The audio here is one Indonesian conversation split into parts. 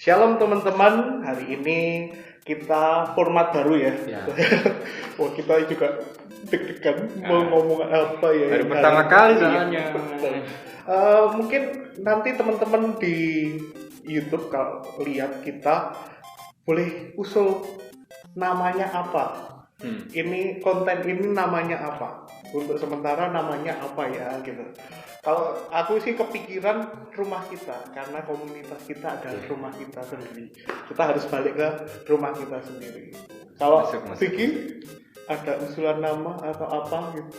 Shalom teman-teman, hari ini kita format baru ya. Wah, kita juga deg-degan mau ngomong apa ya. Baru pertama kali soalnya. Mungkin nanti teman-teman di YouTube kalau lihat kita boleh usul namanya apa. Ini konten ini namanya apa? Untuk sementara namanya apa ya gitu. Kalau aku sih kepikiran rumah kita, karena komunitas kita adalah rumah kita sendiri. Kita harus balik ke rumah kita sendiri. Kalau Vicky ada usulan nama atau apa gitu?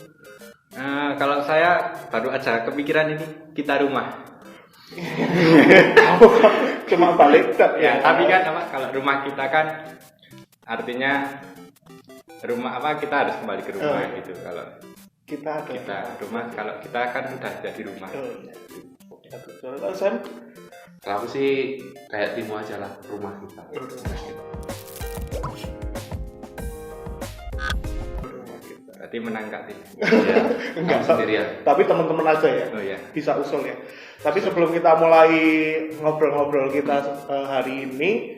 Kalau saya baru aja kepikiran ini kita rumah. Cuma balik ya. Tapi kan apa? Kalau rumah kita kan artinya rumah apa? Kita harus kembali ke rumah gitu. Kalau kita rumah, kalau kita kan udah jadi rumah. Kalau Sam? Kalau aku sih kayak Timo aja lah, rumah kita. Berarti menang Kak Timo. Ya, enggak sendirian. Tapi teman-teman aja ya. Oh iya. Bisa usul ya. Tapi sebelum kita mulai ngobrol-ngobrol kita hari ini,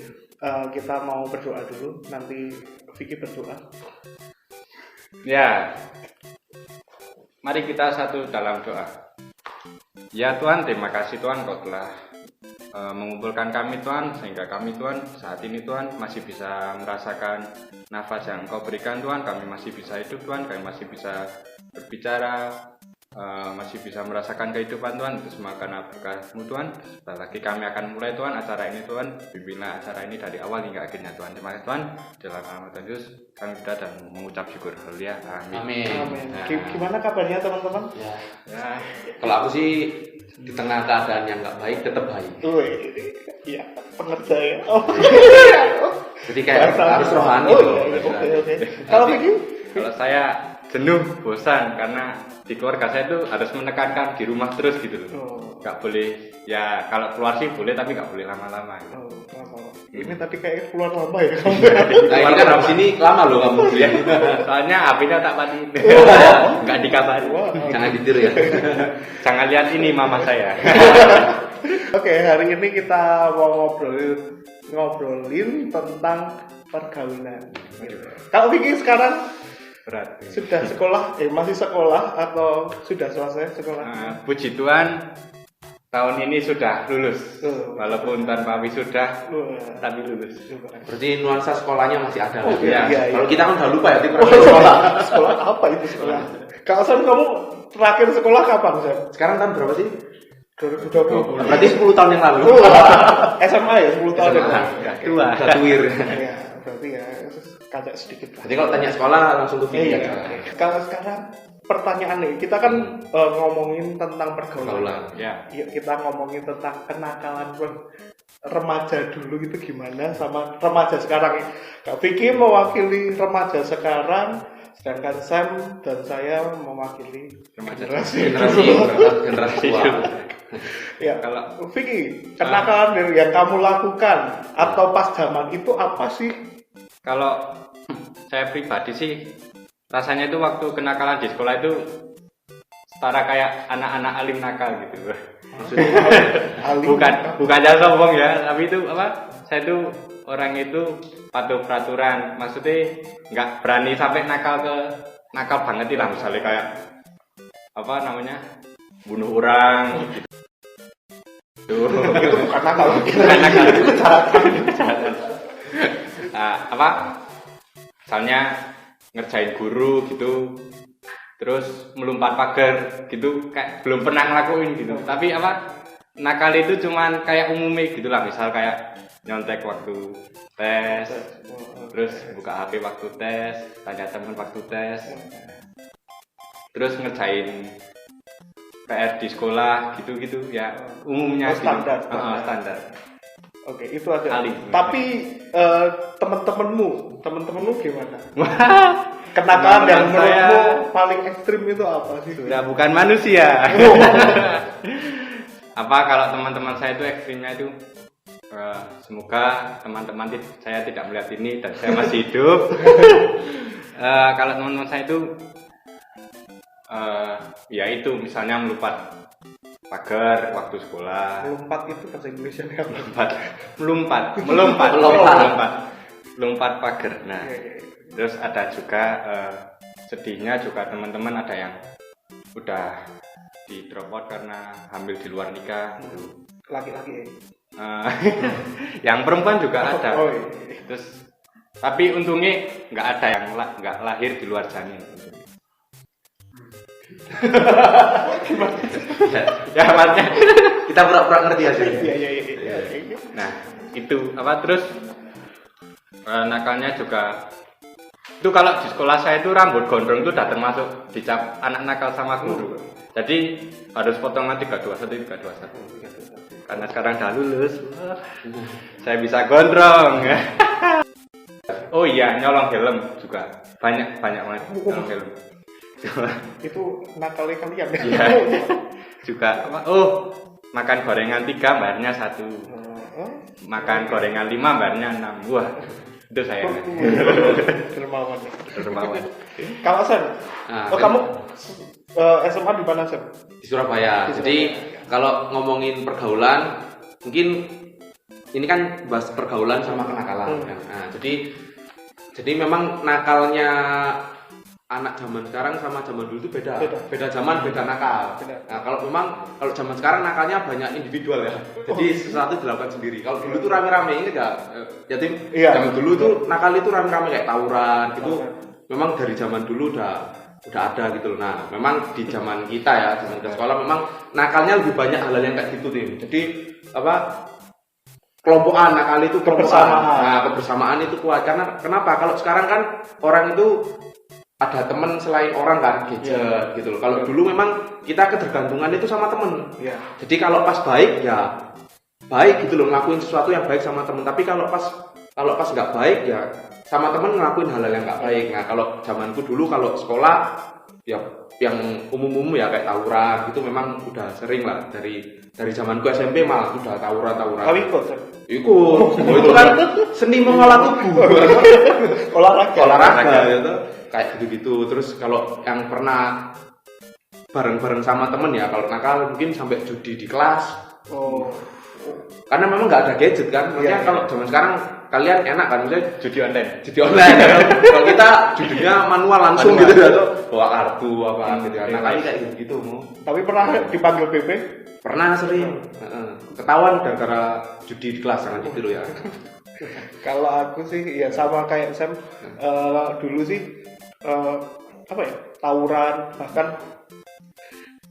kita mau berdoa dulu. Nanti Vicky berdoa. Ya. Mari kita satu dalam doa. Ya Tuhan, terima kasih Tuhan Kau telah mengumpulkan kami Tuhan, sehingga kami Tuhan saat ini Tuhan masih bisa merasakan nafas yang Engkau berikan Tuhan. Kami masih bisa hidup Tuhan, kami masih bisa berbicara, masih bisa merasakan kehidupan Tuhan. Itu semua karena berkat-Mu Tuhan. Sebentar lagi kami akan mulai Tuhan acara ini Tuhan. Bimbinglah acara ini dari awal hingga akhirnya Tuhan. Terima kasih Tuhan. Dalam nama Tuhan Yesus kami berdoa dan mengucap syukur. Haleluya. Amin. Amin. Gimana kabarnya teman-teman? Ya. Kalau aku sih di tengah keadaan yang nggak baik tetap baik. Iya, pengerja ya. Jadi kayak harus rohani. Oke. Kalau Vicky? Kalau saya jenuh, bosan karena di keluarga saya itu harus menekankan di rumah terus gitu loh. Gak boleh, ya kalau keluar sih boleh tapi gak boleh lama-lama. Ini tadi kayak keluar lama ya. Nah ini kan habis ini lama loh kamu ya. Soalnya HP-nya tak matiin. Gak dikabarin. Jangan ditiru ya. Jangan lihat ini mama saya. Oke, hari ini kita mau ngobrolin tentang pergaulan. Kalau Vicky sekarang berat. Sudah sekolah, masih sekolah atau sudah selesai sekolah? Puji Tuhan, tahun ini sudah lulus. Walaupun tanpa wisuda, tapi lulus. Berarti nuansa sekolahnya masih ada. Iya. Kalau kita kan udah lupa ya sekolah. Sekolah apa itu sekolah? Kalau Sam, kamu terakhir sekolah kapan, Sam? Sekarang tahun berapa sih? 2020. Berarti 10 tahun yang lalu. SMA ya, 10 tahun yang lalu. Tua. Tuir. Iya, berarti ya kagak sedikit lah. Jadi kalau tanya sekolah langsung ke Vicky. Kalau sekarang pertanyaan nih, kita kan ngomongin tentang pergaulan. Ya. Kita ngomongin tentang kenakalan remaja dulu itu gimana sama remaja sekarang. Kak Vicky mewakili remaja sekarang, sedangkan Sam dan saya mewakili generasi tua. Ya, kalau Vicky, kenakalan yang kamu lakukan atau pas zaman itu apa sih? Kalau saya pribadi sih rasanya itu waktu kenakalan di sekolah itu setara kayak anak-anak alim nakal gitu. Maksudnya bukan jangan sombong ya, tapi itu apa? Saya itu orang itu patuh peraturan, maksudnya nggak berani sampai nakal banget lah, misalnya kayak apa namanya bunuh orang gitu. Itu bukan nakal, itu kejahatan. Apa? Misalnya ngerjain guru gitu, terus melompat pagar gitu, kayak belum pernah ngelakuin gitu. Tapi apa? Nakal itu cuman kayak umumnya gitu lah, misal kayak nyontek waktu tes, terus buka HP waktu tes, tanya temen waktu tes, terus ngerjain PR di sekolah gitu ya, umumnya standar. Standar. Oke, itu ada. Kali. Tapi teman-temanmu gimana? Kenakalan yang menurutmu paling ekstrim itu apa sih? Sudah bukan manusia. Apa kalau teman-teman saya itu ekstrimnya itu semoga teman-teman saya tidak melihat ini dan saya masih hidup. Kalau teman-teman saya itu ya itu misalnya pagar waktu sekolah. Melompat itu bahasa Indonesia apa? Melompat pagar. Nah, terus ada juga sedihnya juga teman-teman ada yang udah di drop out karena hamil di luar nikah gitu. Laki-laki yang perempuan juga ada. Oh, iya. Terus tapi untungnya nggak ada yang nggak lahir di luar janin. Ya maksudnya Kita pura-pura ngerti hasilnya. Iya. nah itu apa terus nakalnya juga itu kalau di sekolah saya itu rambut gondrong itu udah termasuk dicap anak nakal sama guru. Jadi harus potongan 321. Karena sekarang udah lulus, saya bisa gondrong. Oh iya, nyolong helm juga banyak banget nyolong helm. Itu nakalnya kalian. Iya. Juga apa? Oh, makan gorengan 3 bayarnya 1. Makan gorengan 5 bayarnya 6. Wah, itu saya. Dermawan. Kalau Sen, kamu SMA di mana, Sen? Di Surabaya. Jadi kalau ngomongin pergaulan, mungkin ini kan bahas pergaulan sama kenakalan. Nah, jadi memang nakalnya anak zaman sekarang sama zaman dulu itu beda zaman, beda nakal. Nah, kalau zaman sekarang nakalnya banyak individual ya. Jadi sesuatu dilakukan sendiri. Kalau dulu tuh rame-rame, ingat enggak? Jadi zaman dulu tuh nakal itu rame-rame kayak tawuran gitu. Memang dari zaman dulu udah ada gitu loh. Nah, memang di zaman kita ya, zaman kita sekolah memang nakalnya lebih banyak hal-hal yang kayak gitu nih. Jadi kelompokan nakal itu kebersamaan. Nah, kebersamaan itu kuat karena kenapa? Kalau sekarang kan orang itu ada teman selain orang kan, gadget gitu loh. Kalau dulu memang kita ketergantungan itu sama temen. Jadi kalau pas baik ya baik gitu loh, ngelakuin sesuatu yang baik sama temen. Tapi kalau pas nggak baik ya sama temen ngelakuin hal-hal yang nggak baik. Nah, kalau zamanku dulu kalau sekolah ya yang umum-umum ya kayak tawuran gitu memang udah sering lah dari zamanku SMP malah udah tawuran. Ikut. Itu kan seni mengolah tubuh. Olahraga gitu. Kayak gitu-gitu. Terus kalau yang pernah bareng-bareng sama temen ya kalau nakal mungkin sampai judi di kelas. Karena memang nggak ada gadget kan. Maksudnya kalau zaman sekarang kalian enak kan, misalnya judi online ya. Kalau kita judinya manual langsung gitu ya, bawa kartu apa gitu. Nah, kayak gitu. Tapi pernah dipanggil PP? Pernah sering. Ketahuan gara-gara judi di kelas kan gitu loh ya. Kalau aku sih ya sama kayak Sam, dulu sih tawuran, bahkan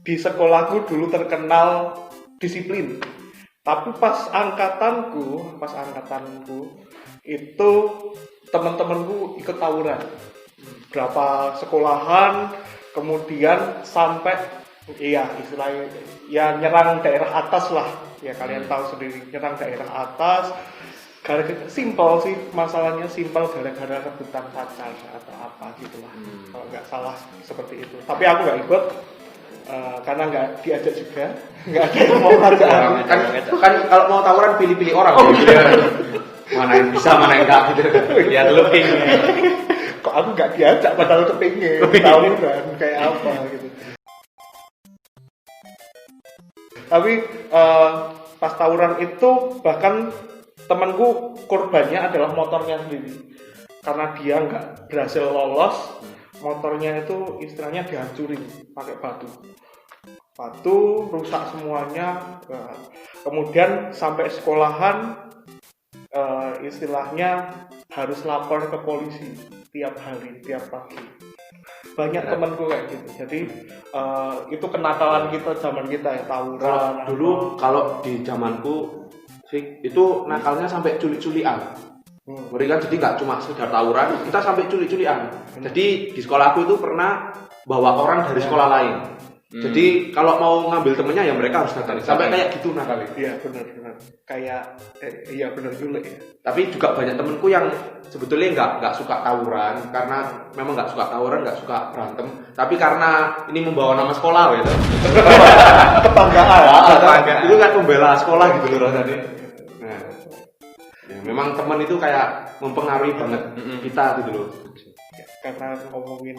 di sekolahku dulu terkenal disiplin. Tapi pas angkatanku itu teman-temanku ikut tawuran. Berapa sekolahan, kemudian sampai istilahnya ya nyerang daerah atas lah. Ya kalian tahu sendiri, nyerang daerah atas. Simpel sih, masalahnya simpel gara-gara rebutan pacar atau apa gitulah. Kalau nggak salah seperti itu. Tapi aku nggak ikut. Karena nggak diajak juga, nggak ada yang mau ngajak aku. Kan kalau mau tawuran pilih-pilih orang. Mana yang bisa, mana yang nggak gitu. Lihat looking. Kok aku nggak diajak padahal kepingin tawuran kayak apa gitu. Tapi pas tawuran itu bahkan temanku korbannya adalah motornya sendiri. Karena dia nggak berhasil lolos, motornya itu istilahnya dihancurin pakai batu rusak semuanya. Kemudian sampai sekolahan istilahnya harus lapor ke polisi tiap hari, tiap pagi. Banyak temanku kayak gitu. Jadi itu kenakalan kita zaman kita ya, tawuran. Dulu kalau di zamanku sih itu nakalnya sampai culik-culian. Mereka jadi nggak cuma sekedar tawuran, kita sampai culik-culian. Jadi di sekolah aku itu pernah bawa orang dari sekolah lain. Jadi kalau mau ngambil temennya ya mereka harus datang. Sampai kayak gitu nakalnya. Iya benar. Kayak iya benar juga ya. Tapi juga banyak temenku yang sebetulnya nggak suka tawuran karena memang nggak suka tawuran, nggak suka berantem. Tapi karena ini membawa nama sekolah gitu. Kebanggaan. Itu kan membela sekolah gitu loh rasanya. Nah, ya, memang teman itu kayak mempengaruhi banget kita gitu loh. Karena ngomongin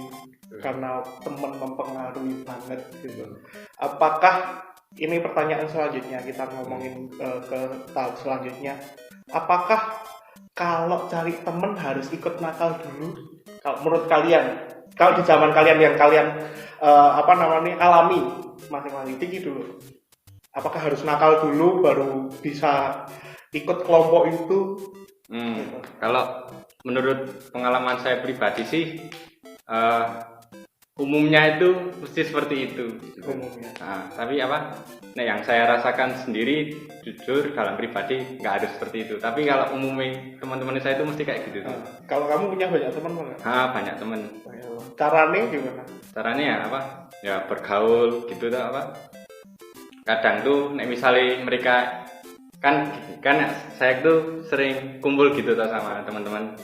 karena teman mempengaruhi banget gitu. Apakah ini pertanyaan selanjutnya, kita ngomongin ke tahap selanjutnya. Apakah kalau cari temen harus ikut nakal dulu? Kalau menurut kalian, kalau di zaman kalian yang kalian alami masing-masing, Tiki dulu. Apakah harus nakal dulu baru bisa ikut kelompok itu? Gitu. Kalau menurut pengalaman saya pribadi sih, umumnya itu mesti seperti itu. Umumnya. Nah, tapi Nah, yang saya rasakan sendiri, jujur dalam pribadi nggak harus seperti itu. Tapi kalau umumnya teman-teman saya itu mesti kayak gitu. Kalau kamu punya banyak teman nggak? Banyak teman. Caranya gimana? Caranya ya bergaul gitu tuh Kadang tuh, misalnya mereka kan saya tuh sering kumpul gitu tuh sama teman-teman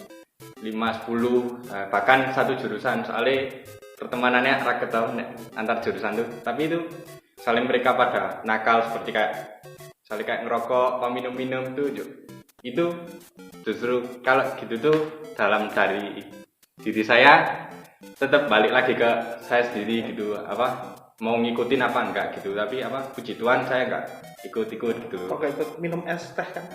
5, 10, bahkan satu jurusan, soalnya pertemanannya raket tau antar jurusan tuh. Tapi itu saling mereka pada nakal seperti kayak ngerokok, minum-minum tuh itu justru kalau gitu tuh dari diri saya tetap balik lagi ke saya sendiri gitu, mau ngikutin apa enggak gitu. Tapi puji Tuhan saya enggak ikut-ikut gitu. Kok ikut minum es teh kan?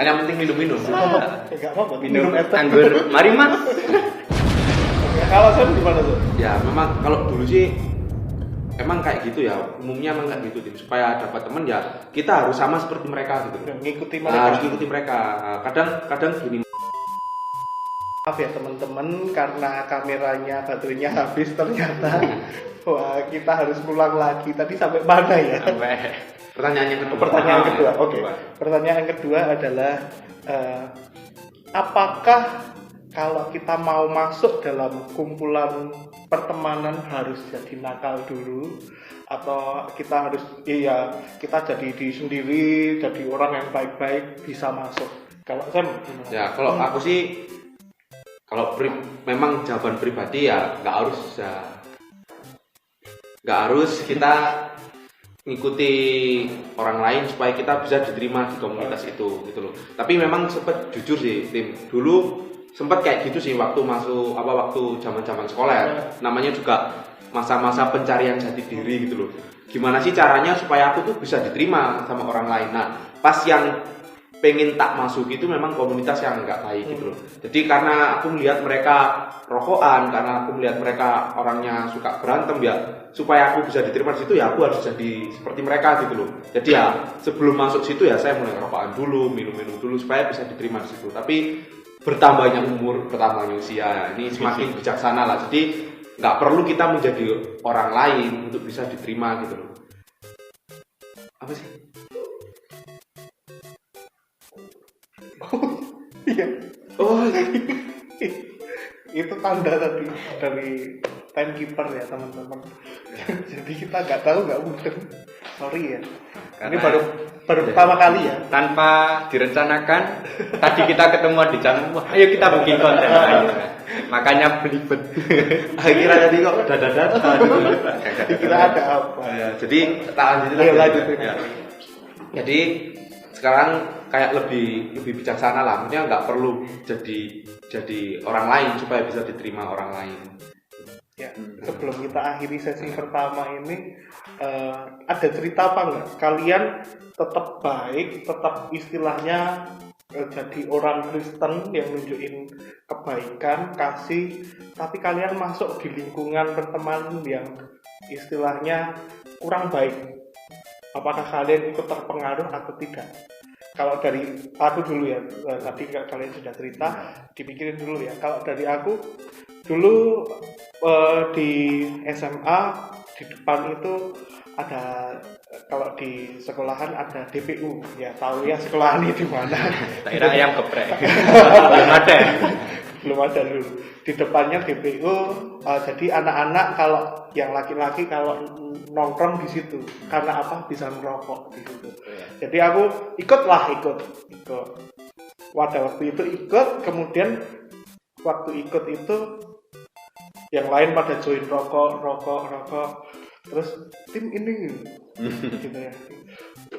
Yang penting minum-minum. Enggak apa-apa. Minum es teh. Anggur, mari Mas. Kalau saya gimana tuh? Ya memang kalau dulu sih emang kayak gitu ya, umumnya emang kayak gitu, Tim. Supaya dapat teman ya kita harus sama seperti mereka gitu. Ngikuti mereka. Harus ngikuti mereka. Kadang gini. Maaf ya teman-teman, karena kameranya baterainya habis ternyata. Wah, kita harus pulang lagi. Tadi sampai mana ya? Pertanyaan kedua. Oke. Pertanyaan kedua adalah apakah kalau kita mau masuk dalam kumpulan pertemanan harus jadi nakal dulu, atau kita harus kita jadi diri sendiri, jadi orang yang baik-baik bisa masuk? Kalau Sam gimana? Ya kalau aku sih, memang jawaban pribadi ya nggak harus kita ngikuti orang lain supaya kita bisa diterima di komunitas itu gitu loh. Tapi memang sempat jujur sih, Tim, dulu sempat kayak gitu sih waktu zaman-zaman sekolah ya. Namanya juga masa-masa pencarian jati diri gitu loh. Gimana sih caranya supaya aku tuh bisa diterima sama orang lain. Nah, pas yang pengen tak masuk itu memang komunitas yang enggak baik gitu loh. Jadi karena aku melihat mereka rokokan, karena aku melihat mereka orangnya suka berantem, ya supaya aku bisa diterima di situ ya aku harus jadi seperti mereka gitu loh. Jadi ya sebelum masuk situ ya saya mulai rokokan dulu, minum-minum dulu supaya bisa diterima di situ. Tapi bertambahnya umur, bertambahnya usia, ini semakin bijaksana lah. Jadi nggak perlu kita menjadi orang lain untuk bisa diterima gitu loh. Apa sih? Iya. Oh, itu tanda tadi dari timekeeper ya teman-teman. Jadi kita nggak tahu, nggak mungkin. Sorry ya. Karena ini baru pertama kali ya. Tanpa direncanakan, tadi kita ketemu di channel, wah ayo kita bikin konten. Makanya belibet. Akhirnya tadi kok dadah. Kira ada apa? Ya, jadi tak lanjutin. Ya. Jadi sekarang kayak lebih bijaksana lah, maksudnya nggak perlu jadi orang lain supaya bisa diterima orang lain. Ya, sebelum kita akhiri sesi pertama ini, ada cerita apa nggak? Kalian tetap baik, tetap istilahnya jadi orang Kristen yang nunjukin kebaikan, kasih, tapi kalian masuk di lingkungan pertemanan yang istilahnya kurang baik. Apakah kalian ikut terpengaruh atau tidak? Kalau dari aku dulu ya, tadi kalian sudah cerita, dipikirin dulu ya. Kalau dari aku, dulu di SMA, di depan itu ada, kalau di sekolahan ada DPU, ya tahu ya sekolahan ini di mana. Daerah ayam geprek. Belum ada dulu. Di depannya DPU, jadi anak-anak kalau yang laki-laki kalau nongkrong di situ, karena apa? Bisa merokok di situ. Jadi aku ikut. Waktu itu ikut, kemudian waktu ikut itu yang lain pada join rokok. Terus tim ini gitu ya.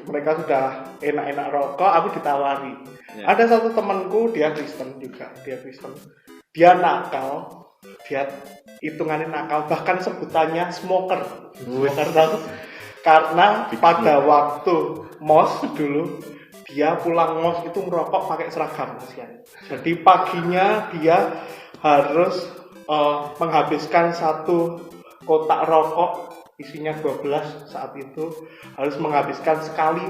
Mereka sudah enak-enak rokok, aku ditawari. Ya. Ada satu temanku, dia Kristen. Dia nakal, dia hitungannya nakal, bahkan sebutannya smoker tahu. Karena pada waktu mos dulu dia pulang mos itu merokok pakai seragam kasihan. Jadi paginya dia harus menghabiskan satu kotak rokok isinya 12 saat itu, harus menghabiskan sekali.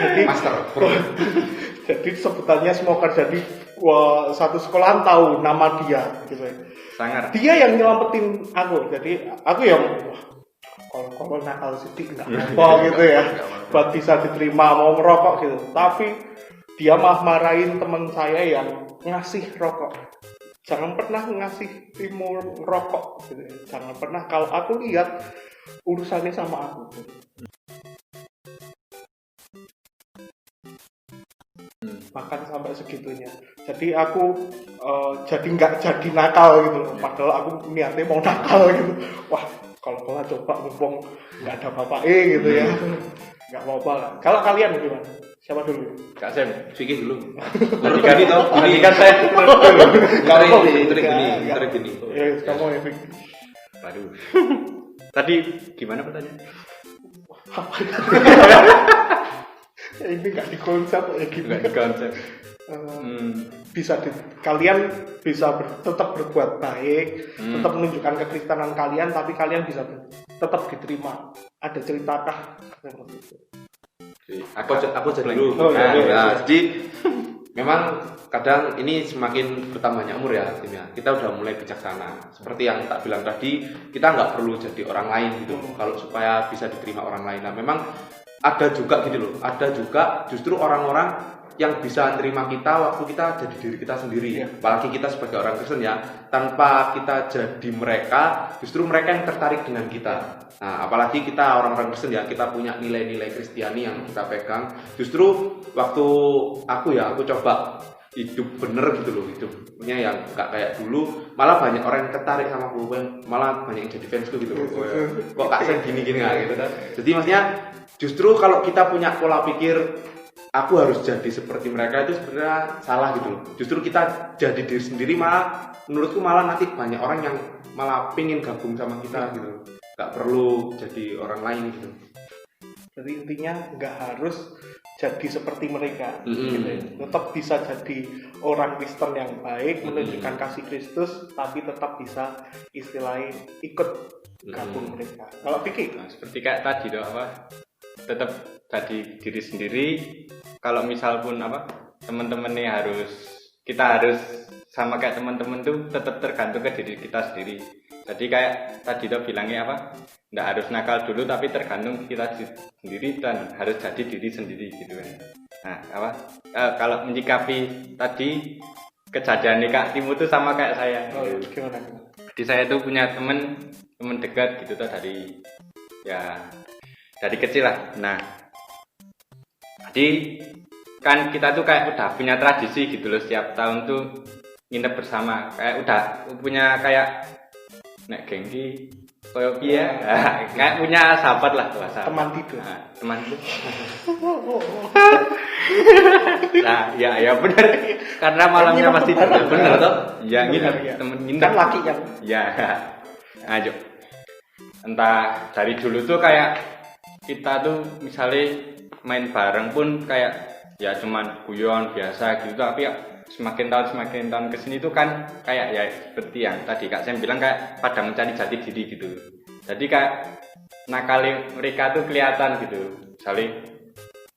Jadi Master. jadi sebutannya smoker. Jadi satu sekolahan tahu nama dia gitu. Sangar. Dia yang nyelamatin aku. Jadi aku yang kalau nakal sedikit nggak apa gitu ya, buat bisa diterima mau merokok gitu. Tapi dia marahin teman saya yang ngasih rokok. Jangan pernah ngasih timur rokok gitu. Jangan pernah, kalau aku lihat urusannya sama aku gitu. Bahkan sampai segitunya. Jadi aku jadi nggak jadi nakal gitu loh. Padahal aku niatnya mau nakal gitu. Wah, kalau coba mumpung nggak ada bapak gitu ya, nggak apa-apa. Kalau kalian gimana? Siapa dulu? Kak Sam, Fikih dulu. Perhatikan toh, perhatikan saya dulu. Tarik gini. Ya, kamu ya, Fik. Waduh. Tadi gimana pertanyaan? Ini nggak dikonsep ya gimana? Enggak konsep. Bisa kalian bisa tetap berbuat baik, tetap menunjukkan kekristenan kalian, tapi kalian bisa tetap diterima. Ada ceritakah seperti itu? Aku jadi dulu. Iya. Jadi memang kadang ini semakin bertambahnya umur ya, Tim ya. Kita udah mulai bijaksana. Seperti yang tak bilang tadi, kita nggak perlu jadi orang lain gitu. Kalau supaya bisa diterima orang lain. Nah, memang ada juga gitu loh. Ada juga justru orang-orang yang bisa menerima kita waktu kita jadi diri kita sendiri. Apalagi kita sebagai orang Kristen ya, tanpa kita jadi mereka, justru mereka yang tertarik dengan kita. Nah, apalagi kita orang-orang Kristen ya, kita punya nilai-nilai Kristiani yang kita pegang. Justru waktu aku coba hidup bener gitu loh, hidupnya yang gak kayak dulu, malah banyak orang yang tertarik sama aku, malah banyak yang jadi fansku gitu loh. Kok Kak Sen gini-gini gak gitu kan. Jadi maksudnya justru kalau kita punya pola pikir aku harus jadi seperti mereka, itu sebenarnya salah gitu loh. Justru kita jadi diri sendiri, malah menurutku malah nanti banyak orang yang malah pengen gabung sama kita gitu. Gak perlu jadi orang lain gitu. Jadi intinya nggak harus jadi seperti mereka, gitu ya. Tetap bisa jadi orang Kristen yang baik, menunjukkan kasih Kristus, tapi tetap bisa istilahnya ikut gabung mereka. Kalau Vicky, Seperti kayak tadi doh tetap jadi diri sendiri. Kalau misal pun teman-temannya kita harus sama kayak teman-teman tuh tetap tergantung ke diri kita sendiri. Jadi kayak tadi tuh bilangnya nggak harus nakal dulu, tapi tergantung kita sendiri dan harus jadi diri sendiri gitu kan. Nah kalau menyikapi tadi kejadian Kak Timu tuh sama kayak saya. Gimana? Jadi saya tuh punya teman dekat gitu tuh dari kecil lah. Nah, jadi kan kita tuh kayak udah punya tradisi gitu loh, setiap tahun tuh nginep bersama. Kayak udah punya kayak nek gengki koyo piye kayak punya sahabat lah bahasa. Teman tidur. Teman tidur. Nah, ya benar. Karena malamnya pasti benar toh? Ya nginep, temen nginep. Kan laki kan? Ya. Ayo. Entah dari dulu tuh kayak kita tuh misalnya main bareng pun kayak ya cuman guyon biasa gitu, tapi ya semakin tahun kesini tuh kan kayak ya seperti yang tadi Kak Sam bilang, kayak pada mencari jati diri gitu. Jadi kayak nakali mereka tuh kelihatan gitu. Misalnya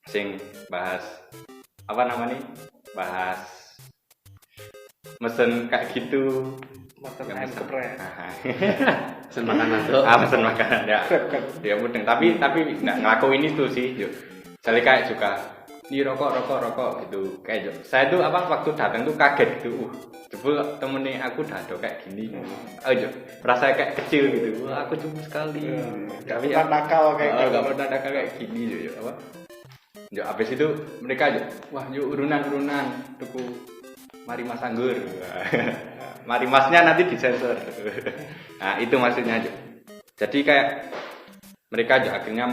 sing bahas bahas mesen kayak gitu, Mesen ayam geprek. Pesen makanan tuh. Pesen makanan ya. Ya mudeng, tapi nggak ngelakuin itu sih. Yuk. Jadi kayak juga di rokok gitu. Kayak saya tuh waktu datang tuh kaget gitu. Coba temennya aku udah ada kayak gini. Merasa kayak kecil gitu. Wah, aku cuma sekali. Tapi ya nakal kayak nggak pernah nakal kayak gini yuk. Habis itu mereka wah yuk urunan tuku mari mas anggur. Mari masnya nanti disensor. Nah itu maksudnya. Jadi kayak mereka akhirnya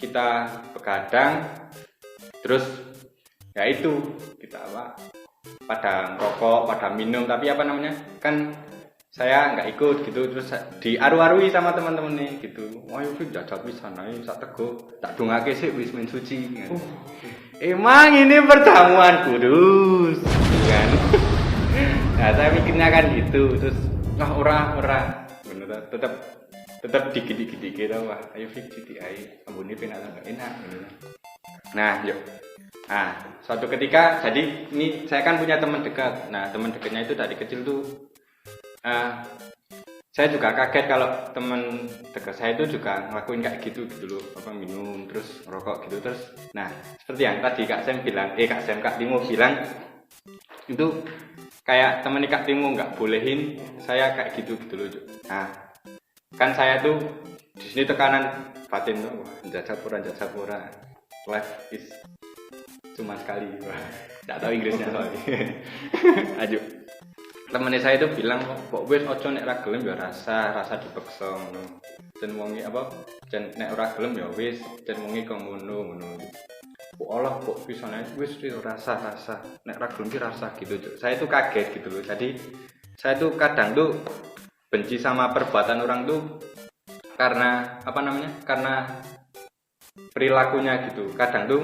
kita begadang, terus ya itu kita pada ngerokok, pada minum, tapi kan saya nggak ikut gitu, terus diaru-arui sama teman-teman nih gitu. Ayo Fik jajal pisan ae sak tego, tak dongake sik wis men suci kan. Emang ini perjamuan kudus kan. Nah, saya mikirnya kan gitu, terus ora bener tetap dikit-dikit wah ayo Fik cuti ae, ambune penak enak gitu. Nah, yuk. Nah, suatu ketika jadi ini saya kan punya teman dekat. Nah, teman dekatnya itu dari kecil tuh saya juga kaget kalau teman dekat saya itu juga ngelakuin kayak gitu loh, apa minum terus rokok gitu terus. Nah, seperti yang tadi Kak Timo bilang itu kayak temen Kak Timo nggak bolehin saya kayak gitu loh. Nah, kan saya tuh di sini tekanan batin tuh, wah jajapura, life is cuma sekali, wah nggak tahu Inggrisnya soalnya. Ayo. Temennya saya itu bilang kok wis ojo nek ra gelem ya rasa dipeksa ngono. Jen wonge apa jen nek ora gelem ya wis jen wonge kok ngono. Kok Allah kok bisa nek wis rasa nek ra gelem ki rasa gitu. Saya itu kaget gitu loh. Jadi saya tuh kadang tuh benci sama perbuatan orang tuh karena apa namanya? Karena perilakunya gitu. Kadang tuh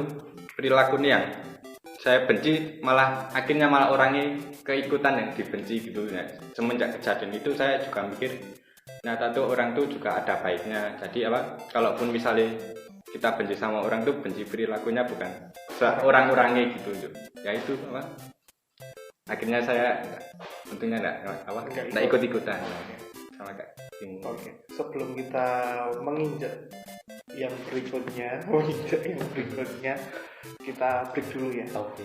perilakunya yang saya benci akhirnya malah orangnya keikutan yang dibenci gitu ya. Semenjak kejadian itu saya juga mikir ternyata tuh orang tuh juga ada baiknya. Jadi apa kalaupun misalnya kita benci sama orang tuh benci perilakunya bukan orang-orangnya gitu. Ya itu apa akhirnya saya tentunya enggak ikut-ikutan sama Kak Timo. Oke, sebelum kita menginjak yang berikutnya kita break dulu ya. Oke.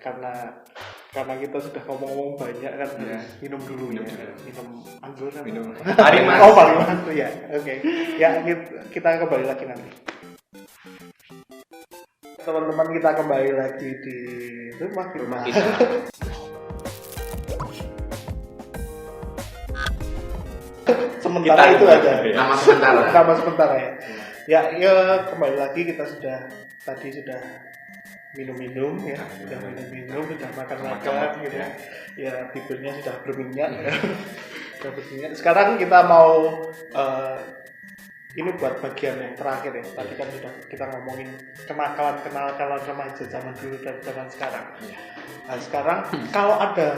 Karena kita sudah ngomong banyak kan, minum dulu ya. Minum anggur kan. Minum. Parimas. Oh, parimas tuh ya. Oke. Ya, kita kembali lagi nanti. Teman-teman, kita kembali lagi di rumah kita. Sementara kita, itu aja. Nama sementara ya. Ya, kembali lagi kita sudah minum ya, sudah makan gitu ya. Ya, bibirnya sudah berminyak ya. Sudah berminyak. Sekarang kita mau ini buat bagian yang terakhir ya. Tadi kan sudah kita ngomongin kenakalan remaja zaman dulu dan zaman sekarang. Nah, sekarang kalau ada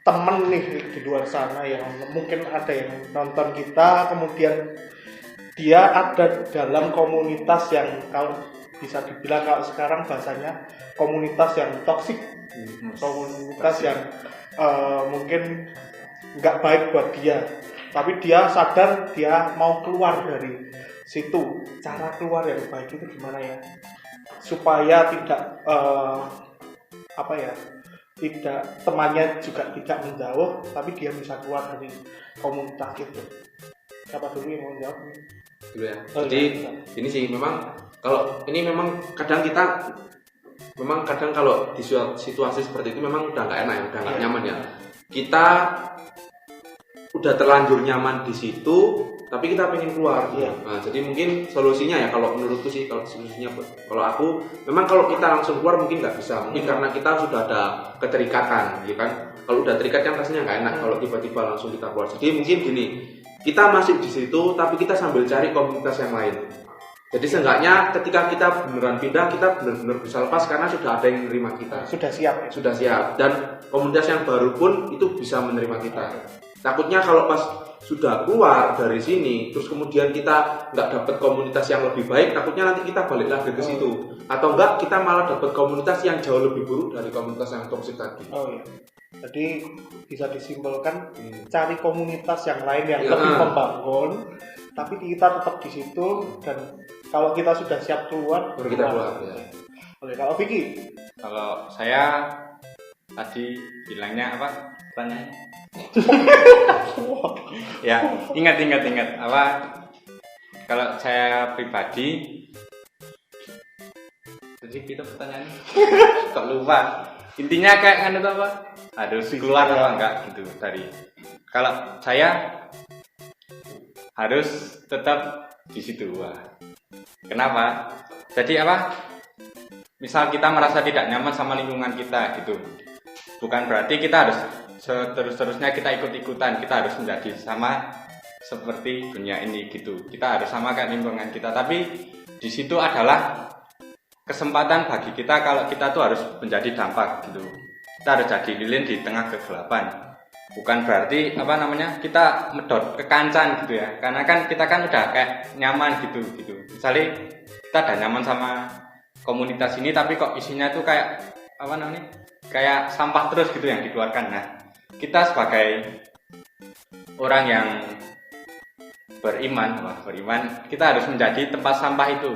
temen nih di luar sana yang mungkin ada yang nonton kita, kemudian dia ada dalam komunitas yang kalau bisa dibilang kalau sekarang bahasanya komunitas yang toksik, komunitas yang mungkin nggak baik buat dia, tapi dia sadar dia mau keluar dari situ. Cara keluar yang baik itu gimana ya? Supaya tidak tidak temannya juga tidak menjauh, tapi dia bisa keluar dari komunitas itu. Siapa dulu yang mau jawab? Dulu ya. Jadi ini sih memang kalau ini memang kadang kalau di situasi seperti itu memang udah nggak enak ya, udah nggak nyaman ya. Kita udah terlanjur nyaman di situ, tapi kita pengen keluar. Nah, jadi mungkin solusinya ya kalau menurutku sih kalau aku memang kalau kita langsung keluar mungkin nggak bisa, mungkin karena kita sudah ada keterikatan, gitu kan. Kalau udah terikat kan rasanya nggak enak kalau tiba-tiba langsung kita keluar. Jadi mungkin gini, kita masih di situ, tapi kita sambil cari komunitas yang lain. Jadi seenggaknya ketika kita beneran pindah, kita benar-benar bisa lepas karena sudah ada yang menerima kita. Sudah siap. Dan komunitas yang baru pun itu bisa menerima kita. Takutnya kalau pas sudah keluar dari sini, terus kemudian kita nggak dapat komunitas yang lebih baik, takutnya nanti kita balik lagi ke situ. Atau enggak, kita malah dapat komunitas yang jauh lebih buruk dari komunitas yang toksik tadi. Oh iya. Jadi bisa disimpulkan cari komunitas yang lain yang lebih membangun, tapi kita tetap di situ, dan kalau kita sudah siap keluar, baru kita keluar. Ya. Oke, kalau Vicky? Kalau saya tadi bilangnya apa? Pertanyaannya? Ya, ingat apa? Kalau saya pribadi, jadi kita pertanyaannya kok lupa. Intinya kayak apa? Harus keluar apa enggak gitu tadi. Kalau saya harus tetap di situ. Wah. Kenapa? Jadi apa? Misal kita merasa tidak nyaman sama lingkungan kita gitu. bukan berarti kita harus terus-terusnya kita ikut-ikutan, kita harus menjadi sama seperti dunia ini gitu. Kita harus sama kayak lingkungan kita, tapi di situ adalah kesempatan bagi kita kalau kita tuh harus menjadi dampak gitu. Kita harus jadi lilin di tengah kegelapan. Bukan berarti kita medot kekancan gitu ya. Karena kan kita kan udah kayak nyaman gitu. Misalnya kita udah nyaman sama komunitas ini tapi kok isinya tuh kayak kayak sampah terus gitu yang dikeluarkan. Nah, kita sebagai orang yang beriman, kita harus menjadi tempat sampah itu.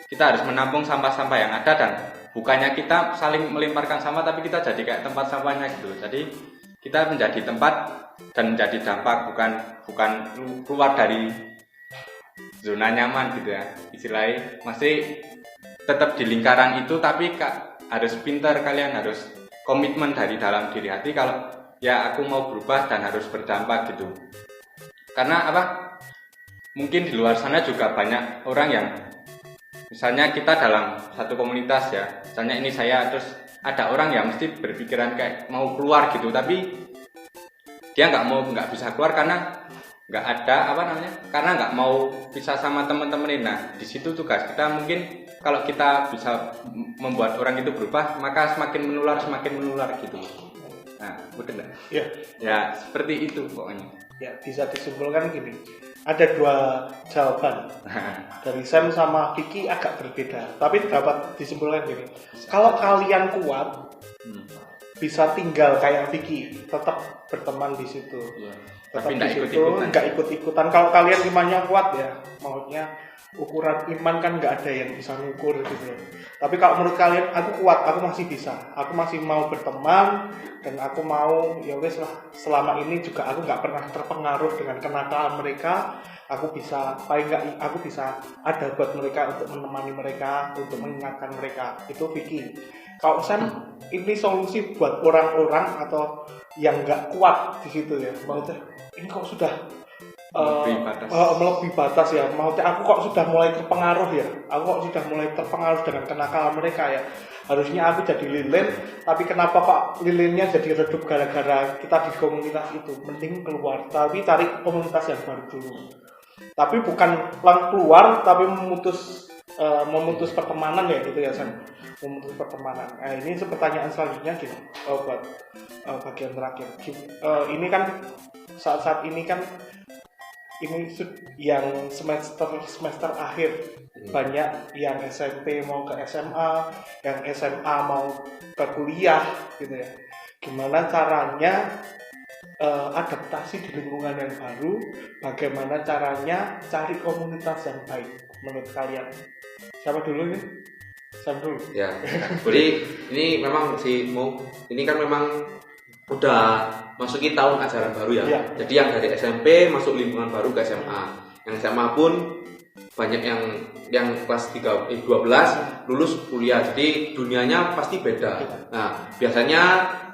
Kita harus menampung sampah-sampah yang ada dan bukannya kita saling melemparkan sampah tapi kita jadi kayak tempat sampahnya gitu. Jadi kita menjadi tempat dan menjadi dampak, bukan keluar dari zona nyaman gitu ya. Istilahnya masih tetap di lingkaran itu tapi harus pintar, kalian harus komitmen dari dalam diri hati kalau ya aku mau berubah dan harus berdampak gitu. Karena mungkin di luar sana juga banyak orang yang misalnya kita dalam satu komunitas ya, misalnya ini saya, terus ada orang yang mesti berpikiran kayak mau keluar gitu, tapi dia nggak bisa keluar karena nggak ada karena nggak mau pisah sama teman-teman ini. Nah, di situ tugas kita mungkin kalau kita bisa membuat orang itu berubah, maka semakin menular gitu. Nah, betul nggak? Ya seperti itu pokoknya. Ya, bisa disimpulkan gini. Ada dua jawaban dari Sam sama Vicky agak berbeda, tapi dapat disimpulkan gini. Kalau kalian kuat, bisa tinggal kayak Vicky, tetap berteman di situ. Tetap di situ, nggak ikut-ikutan. Kalau kalian imannya kuat ya, maksudnya ukuran iman kan nggak ada yang bisa ngukur gitu. Tapi kalau menurut kalian, aku kuat, aku masih bisa, aku masih mau berteman dan aku mau ya wes lah. Selama ini juga aku nggak pernah terpengaruh dengan kenakalan mereka. Aku bisa, paling nggak aku bisa ada buat mereka untuk menemani mereka, untuk mengingatkan mereka. Itu Vicky. Kalau Sam, ini solusi buat orang-orang atau yang nggak kuat di situ ya. Maksudnya ini kok sudah melebihi batas ya. Maksudnya aku kok sudah mulai terpengaruh ya. Aku kok sudah mulai terpengaruh dengan kenakalan mereka ya. Harusnya aku jadi lilin, tapi kenapa kok lilinnya jadi redup gara-gara kita di komunitas itu? Mending keluar, tapi cari komunitas yang baru dulu. Tapi bukan keluar, tapi memutus pertemanan ya gitu ya Sam. Memutus pertemanan. Ini pertanyaan selanjutnya gitu buat bagian terakhir. Ini kan saat ini kan ini yang semester akhir, banyak yang SMP mau ke SMA, yang SMA mau ke kuliah gitu ya. Gimana caranya adaptasi di lingkungan yang baru, bagaimana caranya cari komunitas yang baik menurut kalian? Siapa dulu nih? Sam dulu. Ya. Jadi ini memang ini kan memang udah masuki tahun ajaran baru ya. Jadi yang dari SMP masuk lingkungan baru ke SMA. Yang SMA pun banyak yang kelas 12 lulus kuliah. Jadi dunianya pasti beda. Nah, biasanya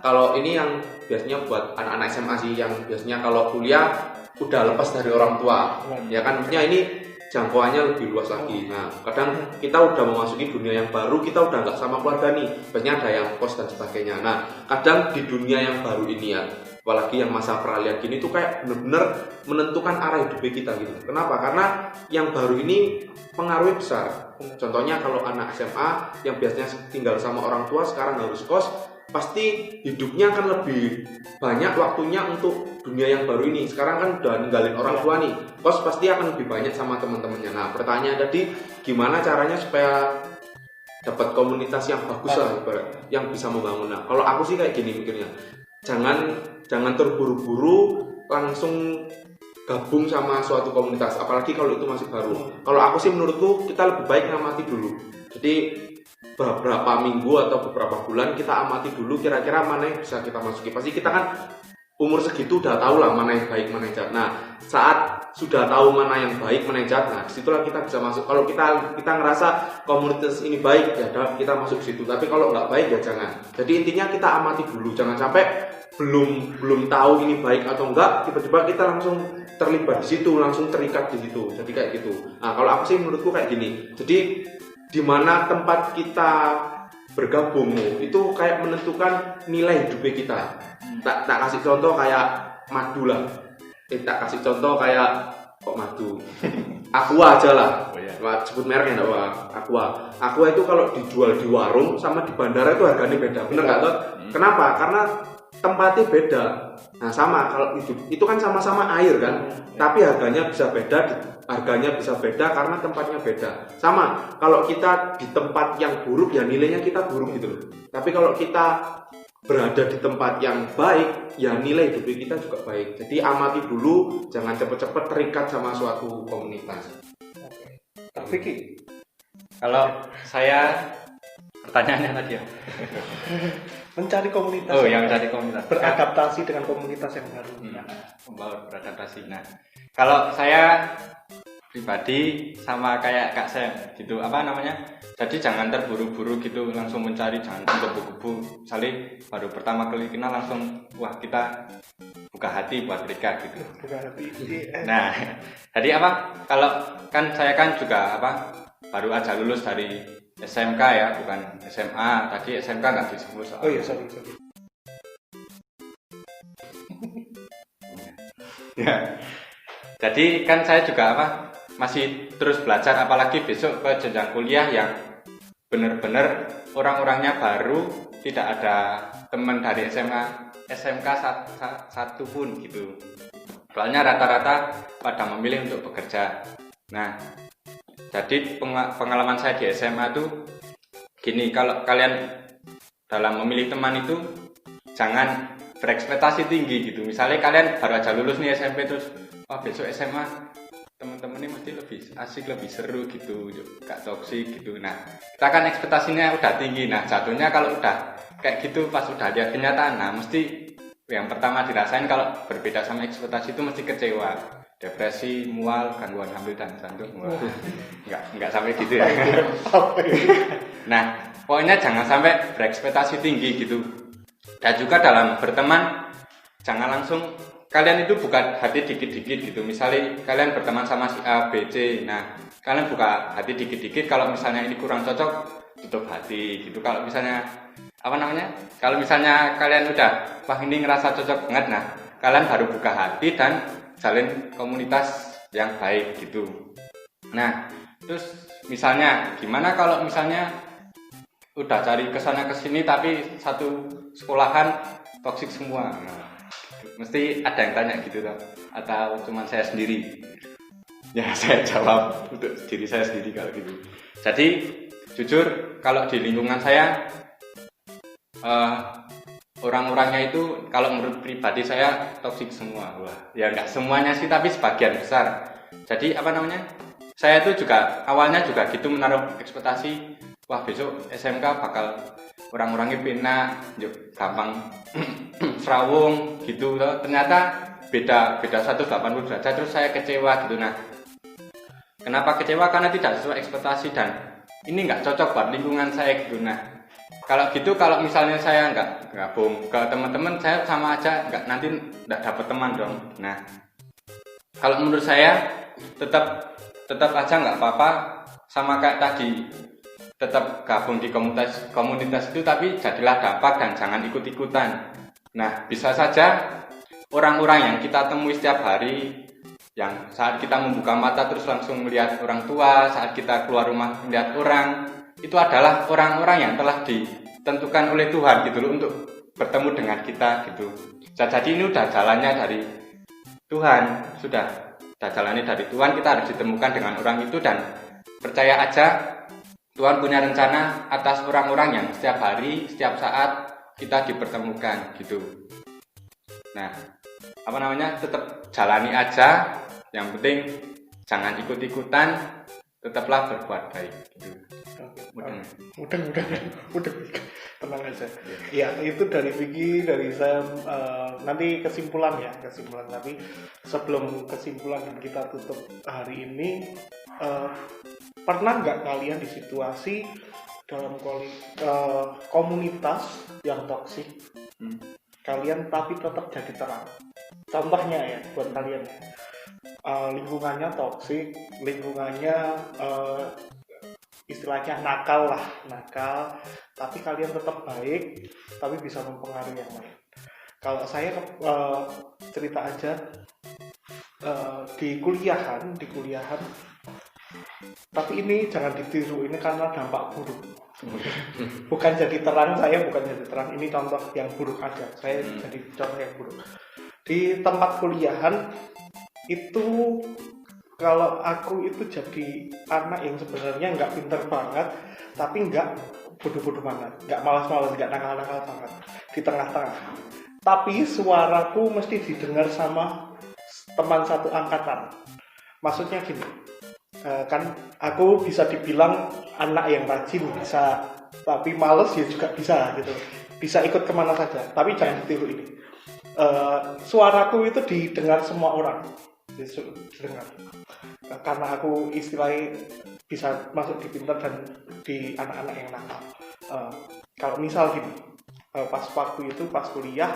kalau ini yang biasanya buat anak-anak SMA sih, yang biasanya kalau kuliah udah lepas dari orang tua. Ya kan, maksudnya ini jangkauannya lebih luas lagi. Nah, kadang kita udah memasuki dunia yang baru, kita udah nggak sama keluarga nih. Biasanya ada yang kos dan sebagainya. Nah, kadang di dunia yang baru ini ya, apalagi yang masa peralihan gini tuh kayak bener-bener menentukan arah hidup kita gitu. Kenapa? Karena yang baru ini pengaruhnya besar. Contohnya kalau anak SMA yang biasanya tinggal sama orang tua sekarang harus kos, pasti hidupnya akan lebih banyak waktunya untuk dunia yang baru ini. Sekarang kan udah ninggalin orang tua nih, kos pasti akan lebih banyak sama teman-temannya. Nah, pertanyaan tadi gimana caranya supaya dapat komunitas yang bagus lah, yang bisa membangun. Nah, kalau aku sih kayak gini mikirnya, jangan terburu-buru langsung gabung sama suatu komunitas, apalagi kalau itu masih baru. Kalau aku sih menurutku kita lebih baik ngamati dulu. Jadi beberapa minggu atau beberapa bulan kita amati dulu kira-kira mana yang bisa kita masuki. Pasti kita kan umur segitu udah tahu lah mana yang baik, mana yang jahat. Nah, saat sudah tahu mana yang baik, mana yang jahat, nah disitulah kita bisa masuk. Kalau kita ngerasa komunitas ini baik, ya kita masuk ke situ. Tapi kalau nggak baik ya jangan. Jadi intinya kita amati dulu, jangan sampai belum tahu ini baik atau enggak, tiba-tiba kita langsung terlibat di situ, langsung terikat di situ. Jadi kayak gitu. Nah, kalau aku sih menurutku kayak gini. Jadi di mana tempat kita bergabung itu kayak menentukan nilai hidup kita. Tak kasih contoh kayak madu lah. Tak kasih contoh kayak kok madu. Aqua aja lah. Oh, iya. Sebut mereknya enggak apa. Aqua itu kalau dijual di warung sama di bandara itu harganya beda. Bener enggak tuh? Kenapa? Karena tempatnya beda. Nah, sama kalau itu kan sama-sama air kan. Tapi harganya bisa beda karena tempatnya beda. Sama, kalau kita di tempat yang buruk ya nilainya kita buruk gitu loh. Tapi kalau kita berada di tempat yang baik, ya nilai hidup kita juga baik. Jadi amati dulu, jangan cepet-cepet terikat sama suatu komunitas. Oke. Pak Vicky, kalau saya pertanyaannya tadi ya. mencari komunitas. Oh, yang mencari komunitas. Beradaptasi dengan komunitas yang baru. Beradaptasi. Nah, kalau saya pribadi sama kayak Kak Sam gitu, jadi jangan terburu-buru gitu langsung mencari, jangan menggebu-gebu. Misalnya baru pertama kali kenal langsung wah kita buka hati buat mereka gitu. Buka hati. Nah, jadi kalau kan saya kan juga baru aja lulus dari SMK ya, bukan SMA. Tadi SMK nggak disebut soal. Oh iya, sorry. Ya. Jadi kan saya juga masih terus belajar, apalagi besok ke jenjang kuliah yang benar-benar orang-orangnya baru, tidak ada teman dari SMK satu pun gitu. Soalnya rata-rata pada memilih untuk bekerja. Nah, jadi pengalaman saya di SMA tuh gini, kalau kalian dalam memilih teman itu jangan berekspektasi tinggi gitu. Misalnya kalian baru aja lulus nih SMP terus besok SMA teman-teman ini mesti lebih asik, lebih seru gitu, gak toksik gitu. Nah, kita kan ekspektasinya udah tinggi. Nah, jatuhnya kalau udah kayak gitu pas udah lihat kenyataan, nah mesti yang pertama dirasain kalau berbeda sama ekspektasi itu mesti kecewa, depresi, mual, gangguan hamil dan jantung. Enggak sampai gitu ya. Nah, pokoknya jangan sampai berekspektasi tinggi gitu. Dan juga dalam berteman jangan langsung kalian itu buka hati dikit-dikit gitu. Misalnya kalian berteman sama si A, B, C. Nah, kalian buka hati dikit-dikit. Kalau misalnya ini kurang cocok, tutup hati gitu. Kalau misalnya kalau misalnya kalian udah ini ngerasa cocok banget, nah kalian baru buka hati dan jalin komunitas yang baik gitu. Nah, terus misalnya gimana kalau misalnya udah cari kesana kesini tapi satu sekolahan toksik semua. Nah, mesti ada yang tanya gitu loh, atau cuma saya sendiri? Ya saya jawab untuk diri saya sendiri kalau gitu. Jadi jujur kalau di lingkungan saya orang-orangnya itu kalau menurut pribadi saya toksik semua. Wah, ya nggak semuanya sih tapi sebagian besar. Jadi saya itu juga awalnya juga gitu menaruh ekspektasi, wah besok SMK bakal orang-orangnya pina, gampang serawung gitu loh. Ternyata beda 180 derajat, terus saya kecewa gitu. Nah, kenapa kecewa? Karena tidak sesuai ekspektasi dan ini nggak cocok buat lingkungan saya gitu. Nah, kalau misalnya saya nggak gabung ke teman-teman, saya sama aja nanti nggak dapat teman dong. Nah, kalau menurut saya tetap aja nggak apa-apa, sama kayak tadi, tetap gabung di komunitas itu, tapi jadilah dampak dan jangan ikut-ikutan. Nah, bisa saja orang-orang yang kita temui setiap hari, yang saat kita membuka mata terus langsung melihat orang tua, saat kita keluar rumah melihat orang, itu adalah orang-orang yang telah ditentukan oleh Tuhan gitu loh untuk bertemu dengan kita gitu. Jadi ini udah jalannya dari Tuhan, sudah jalannya dari Tuhan, kita harus ditemukan dengan orang itu dan percaya aja Tuhan punya rencana atas orang-orang yang setiap hari, setiap saat kita dipertemukan gitu. Nah, tetap jalani aja. Yang penting jangan ikut-ikutan, tetaplah berbuat baik gitu. Udah, tenang aja. Ya, itu dari Vicky, dari saya. Nanti kesimpulan. Tapi sebelum kesimpulan dan kita tutup hari ini, pernah nggak kalian di situasi dalam komunitas yang toksik, kalian tapi tetap jadi terang? Contohnya ya buat kalian, lingkungannya toksik, lingkungannya istilahnya nakal, tapi kalian tetap baik, tapi bisa mempengaruhi yang lain. Kalau saya cerita aja, di kuliahan, tapi ini jangan ditiru, ini karena dampak buruk. Bukan jadi terang, saya bukan jadi terang, ini contoh yang buruk aja. Saya jadi contoh yang buruk. Di tempat kuliahan itu, kalau aku itu jadi anak yang sebenarnya nggak pinter banget, tapi nggak bodoh-bodoh banget, nggak malas-malas, nggak nakal-nakal banget, di tengah-tengah. Tapi suaraku mesti didengar sama teman satu angkatan. Maksudnya gini, kan aku bisa dibilang anak yang rajin, bisa, tapi males ya juga bisa gitu, bisa ikut kemana saja, tapi jangan ditiru ini. Suaraku itu didengar semua orang, didengar, karena aku istilahnya bisa masuk di pintar dan di anak-anak yang nakal. Kalau misal gini, pas waktu itu pas kuliah,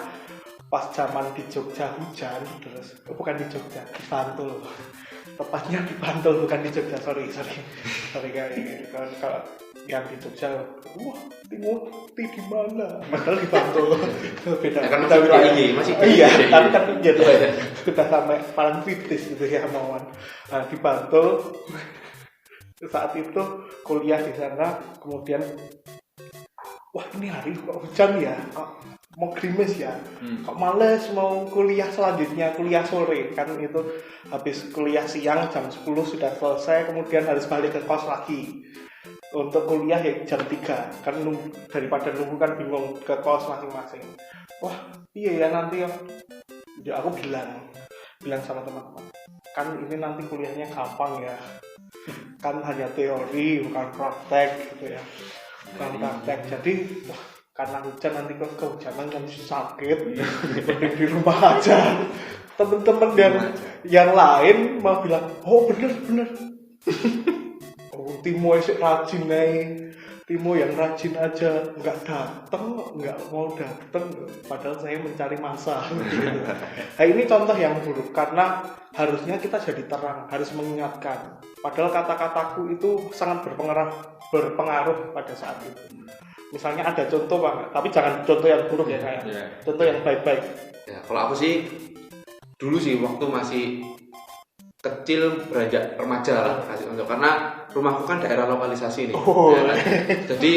pas zaman di Jogja hujan, terus bukan di Jogja, di Bantul, tepatnya di Bantul, bukan di Jogja, sorry kalau yang di Jogja, wah Timoti di mana? Padahal di Bantul, beda. Ya, kan masih iya, tapi kan jadi sudah sampai paling kritis gitu ya mauan. Di Bantul saat itu kuliah di sana, kemudian wah ini hari kok hujan ya, kok mau gerimis ya, kok males mau kuliah selanjutnya, kuliah sore kan, itu habis kuliah siang jam 10 sudah selesai, kemudian harus balik ke kos lagi untuk kuliah ya jam 3 kan, daripada nunggu kan bingung ke kos masing-masing. Wah iya ya nanti ya aku bilang sama teman-teman, kan ini nanti kuliahnya gampang ya, kan hanya teori bukan praktek gitu ya, bukan praktek. Jadi wah, karena hujan nanti kehujanan kan sakit, mending di rumah aja. Temen-temen yang lain mau bilang, oh bener oh Timo esok rajin nih, Timo yang rajin aja nggak mau datang, padahal saya mencari masa gitu. Nah, ini contoh yang buruk, karena harusnya kita jadi terang, harus mengingatkan, padahal kata-kataku itu sangat berpengaruh pada saat itu. Misalnya ada contoh Pak, tapi jangan contoh yang buruk ya saya. Contoh yang baik-baik. Ya, kalau aku sih dulu sih waktu masih kecil, beranjak remaja lah kasih contoh, karena rumahku kan daerah lokalisasi nih. Ya, kan? Jadi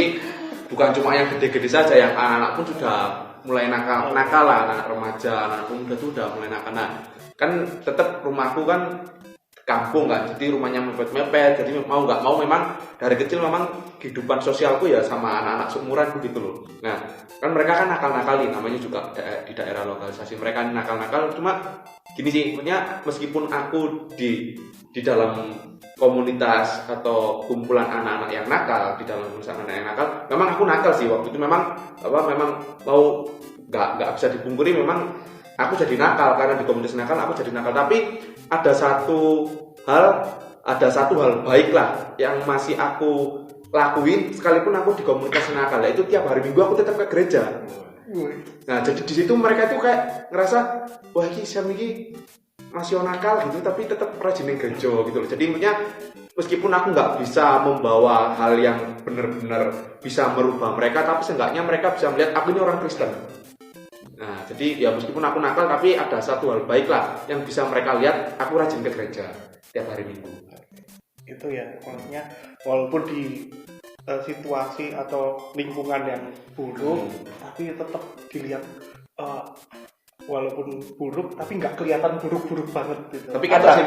bukan cuma yang gede-gede saja, yang anak-anak pun sudah mulai nakal lah, anak remaja, anak muda tuh udah mulai nakal. Nah, kan tetap rumahku kan kampung kan, jadi rumahnya mepet-mepet, jadi mau nggak mau memang dari kecil memang kehidupan sosialku ya sama anak-anak seumuran gitu loh. Nah, kan mereka kan nakal-nakali, namanya juga di daerah lokalisasi, mereka nakal-nakal. Cuma gini sih, maksudnya meskipun aku di dalam komunitas atau kumpulan anak-anak yang nakal, di dalam komunitas anak-anak yang nakal, memang aku nakal sih waktu itu, memang mau nggak bisa dipungkiri, memang aku jadi nakal, karena di komunitas nakal aku jadi nakal. Tapi ada satu hal baik lah yang masih aku lakuin sekalipun aku di komunitas nakal, yaitu tiap hari Minggu aku tetap ke gereja. Nah, jadi di situ mereka itu kayak ngerasa, wah ini Sam ini masih nakal gitu, tapi tetap rajin gereja gitu loh. Jadi intinya meskipun aku nggak bisa membawa hal yang benar-benar bisa merubah mereka, tapi seenggaknya mereka bisa melihat aku ini orang Kristen. Nah, jadi ya meskipun aku nakal, tapi ada satu hal baik lah yang bisa mereka lihat, aku rajin ke gereja tiap hari Minggu. Itu ya, maksudnya walaupun di situasi atau lingkungan yang buruk, tapi tetap dilihat walaupun buruk, tapi nggak kelihatan buruk-buruk banget gitu. Tapi kata sih,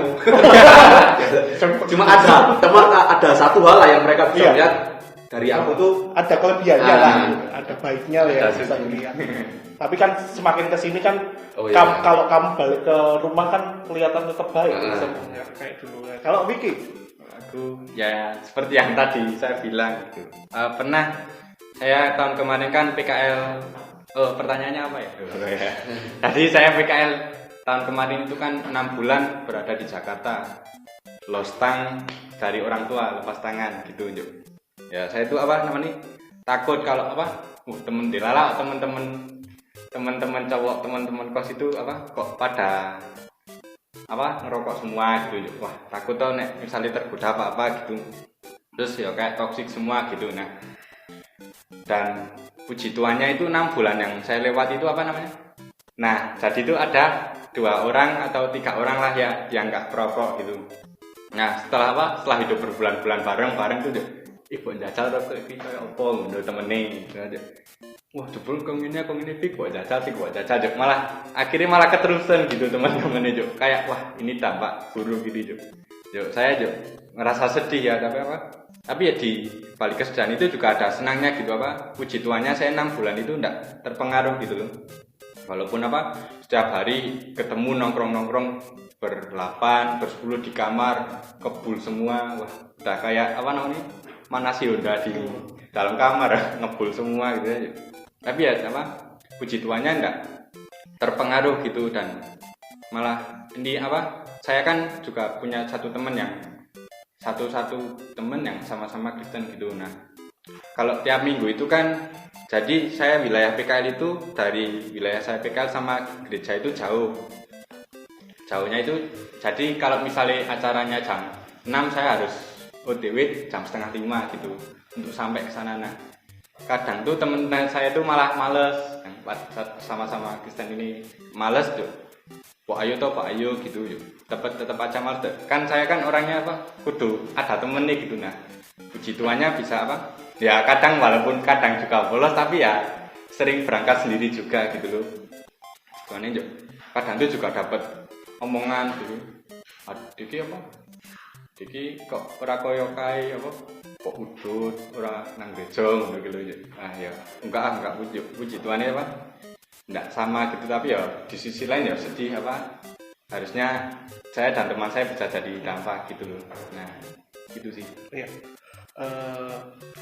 cuma ada satu hal lah yang mereka bisa lihat dari aku tuh, ada kelebihannya lah, ada baiknya ya bisa dilihat. Tapi kan semakin kesini kan, kalau kamu balik ke rumah kan kelihatan tetap baik semuanya kayak dulu. Kalau Vicky, aku ya seperti yang tadi saya bilang gitu. Pernah saya tahun kemarin kan PKL. Pertanyaannya apa ya? Tadi saya PKL tahun kemarin itu kan 6 bulan berada di Jakarta, lostang dari orang tua, lepas tangan gitu. Ya saya itu takut kalau temen dilala, teman-teman cowok, teman-teman kos itu kok pada ngerokok semua gitu. Wah, takut tuh misalnya tergoda apa gitu. Terus ya kayak toksik semua gitu. Nah, Dan puji Tuhannya itu 6 bulan yang saya lewati itu apa namanya? Nah, jadi itu ada 2 orang atau 3 orang lah ya yang nggak perokok gitu. Nah, setelah apa? Setelah hidup berbulan-bulan bareng tuh ibu jajal rokok iki koyo opo ngono temene. Wah, jebul kok ngene iki kok jajal malah akhirnya malah keterusan gitu teman-teman itu. Kayak wah, ini dampak buruk gitu, saya ngerasa sedih ya, tapi ya di balik kesedihan itu juga ada senangnya gitu puji Tuhannya saya 6 bulan itu enggak terpengaruh gitu loh. Walaupun setiap hari ketemu nongkrong ber-8, ber-10 di kamar, kebul semua, wah udah kayak Manasi Honda di dalam kamar ngebul semua gitu ya. Tapi ya puji Tuhannya enggak terpengaruh gitu. Dan malah ini saya kan juga punya satu teman yang sama-sama Kristen gitu. Nah, kalau tiap minggu itu kan, jadi saya wilayah PKL itu dari wilayah saya PKL sama gereja itu jauhnya itu, jadi kalau misalnya acaranya jam 6 saya harus OTW jam setengah 5 gitu untuk sampai ke sana. Nah, kadang tuh temen saya tuh malah males, yang sama-sama Kristen ini males tuh. Pak ayo gitu yuk. Tetap aja males. Kan saya kan orangnya kudu ada temen nih gitu. Nah, puji Tuhannya bisa ya kadang walaupun kadang juga bolos, tapi ya sering berangkat sendiri juga gitu loh. Tuhannya kadang tuh juga dapat omongan gitu. Diki kok ora koyo kae kok udut ora nang gereja ngono gitu ya. Ah ya, enggak puji Tuhan ya, enggak sama gitu, tapi ya di sisi lain ya sedih harusnya saya dan teman saya bisa jadi dampak gitu loh. Nah, gitu sih. Iya.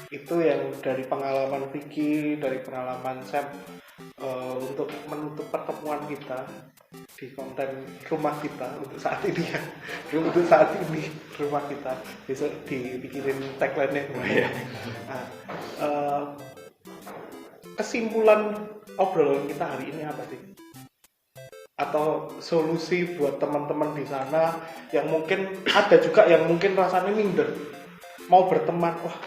Itu yang dari pengalaman Vicky, dari pengalaman Sam, untuk menutup pertemuan kita di konten rumah kita untuk saat ini ya. Untuk saat ini rumah kita, besok dipikirin tagline-nya. Nah, kesimpulan obrolan kita hari ini apa sih? Atau solusi buat teman-teman di sana yang mungkin ada juga yang mungkin rasanya minder mau berteman, wah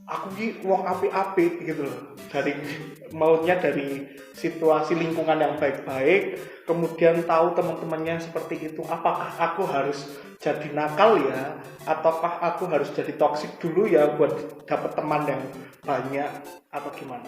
aku wong api-api gitu loh, dari situasi lingkungan yang baik-baik, kemudian tahu teman-temannya seperti itu, apakah aku harus jadi nakal ya, ataukah aku harus jadi toksik dulu ya buat dapat teman yang banyak, atau gimana?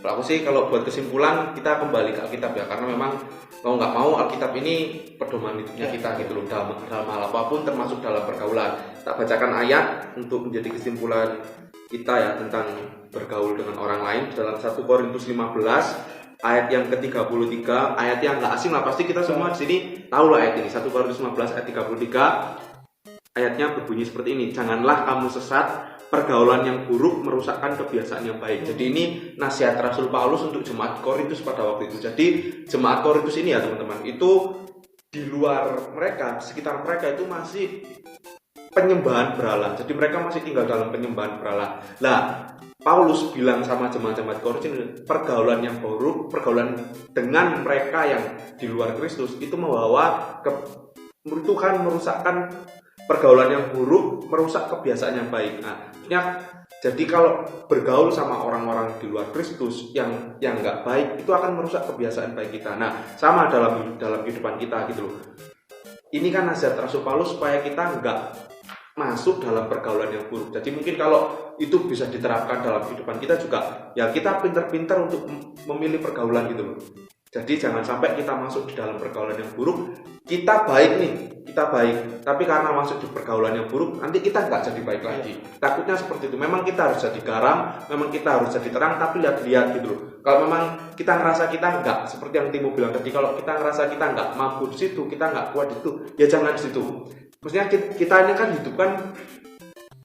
Kalau aku sih, kalau buat kesimpulan kita kembali ke Alkitab ya, karena memang mau nggak mau Alkitab ini pedoman hidupnya kita gitu loh, dalam hal apapun termasuk dalam pergaulan. Tak bacakan ayat untuk menjadi kesimpulan kita ya tentang bergaul dengan orang lain dalam 1 Korintus 15 ayat yang ke-33, ayat yang nggak asing lah, pasti kita semua di sini tahu lah ayat ini. 1 Korintus 15 ayat 33, ayatnya berbunyi seperti ini: janganlah kamu sesat, pergaulan yang buruk merusakkan kebiasaan yang baik. Jadi ini nasihat Rasul Paulus untuk jemaat Korintus pada waktu itu. Jadi jemaat Korintus ini ya teman-teman, itu di luar mereka, di sekitar mereka itu masih penyembahan berhala. Jadi mereka masih tinggal dalam penyembahan berhala. Lah, Paulus bilang sama jemaat-jemaat Korintus, pergaulan yang buruk, pergaulan dengan mereka yang di luar Kristus itu membawa itu kan merusakkan pergaulan yang buruk, merusak kebiasaan yang baik. Nah, jadi kalau bergaul sama orang-orang di luar Kristus yang nggak baik, itu akan merusak kebiasaan baik kita. Nah, sama dalam kehidupan kita gitu loh. Ini kan nasihat Rasul Paulus supaya kita nggak masuk dalam pergaulan yang buruk. Jadi mungkin kalau itu bisa diterapkan dalam kehidupan kita juga, ya kita pintar-pintar untuk memilih pergaulan gitu loh. Jadi jangan sampai kita masuk di dalam pergaulan yang buruk. Kita baik, tapi karena masuk di pergaulan yang buruk, nanti kita nggak jadi baik lagi. Takutnya seperti itu. Memang kita harus jadi garam, memang kita harus jadi terang, tapi lihat-lihat gitu loh. Kalau memang kita ngerasa kita nggak, seperti yang Timo bilang tadi, kalau kita ngerasa kita nggak mampu di situ, kita nggak kuat di situ, ya jangan di situ. Maksudnya kita ini kan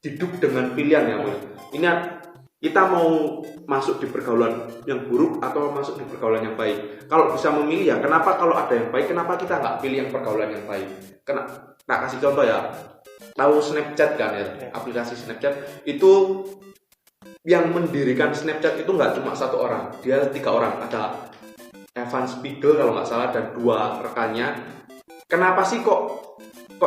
hidup dengan pilihan ya. Ini kita mau masuk di pergaulan yang buruk atau masuk di pergaulan yang baik. Kalau bisa memilih ya, kenapa kalau ada yang baik, kenapa kita nggak pilih yang pergaulan yang baik? Tak kasih contoh ya, tahu Snapchat kan ya, aplikasi Snapchat itu yang mendirikan Snapchat itu nggak cuma 1 orang, dia 3 orang, ada Evan Spiegel kalau nggak salah dan 2 rekannya. Kenapa sih kok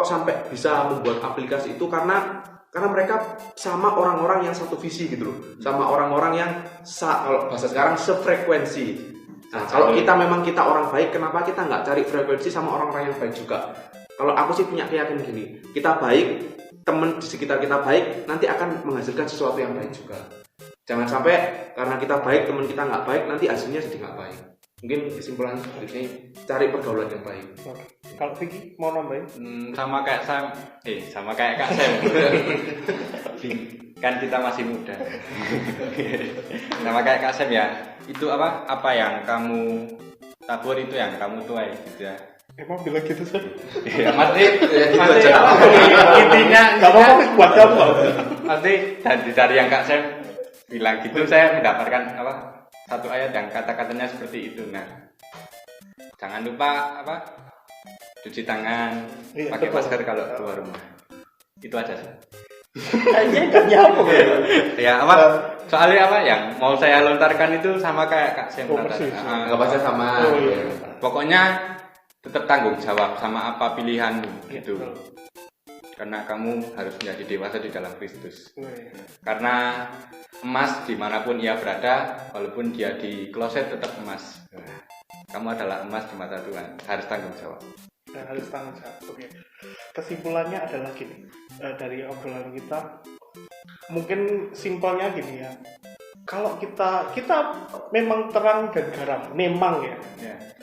sampai bisa membuat aplikasi itu? Karena karena mereka sama orang-orang yang satu visi gitu loh, sama orang-orang yang kalau bahasa sekarang sefrekuensi. Nah, kalau kita memang kita orang baik, kenapa kita nggak cari frekuensi sama orang-orang yang baik juga? Kalau aku sih punya keyakinan gini, kita baik, teman di sekitar kita baik, nanti akan menghasilkan sesuatu yang baik juga. Jangan sampai karena kita baik, teman kita nggak baik, nanti hasilnya jadi nggak baik. Mungkin kesimpulan seperti ini, cari pergaulan yang baik. Oke. Kalau Vicky mau nambahin? Sama kayak Kak Sam. Kan kita masih muda. Sama kayak Kak Sam ya. Itu apa yang kamu tabur itu yang kamu tuai gitu ya. Emang bilang gitu sih? Ya mesti intinya nggak apa-apa buat kamu. Mesti dari yang Kak Sam bilang gitu saya mendapatkan satu ayat yang kata-katanya seperti itu. Nah, jangan lupa cuci tangan, pakai masker kalau keluar rumah. Itu aja sih. Kayaknya nggak nyambung ya. Soalnya yang mau saya lontarkan itu sama kayak Kak Sam tadi. Nggak pasti sama. Pokoknya tetap tanggung jawab sama apa pilihanmu gitu. Karena kamu harus menjadi dewasa di dalam Kristus. Karena emas dimanapun ia berada, walaupun dia di kloset tetap emas. Kamu adalah emas di mata Tuhan. Harus tanggung jawab. Harus tanggung jawab. Oke. Kesimpulannya adalah gini, dari obrolan kita, mungkin simpelnya gini ya. Kalau kita memang terang dan garam, memang ya.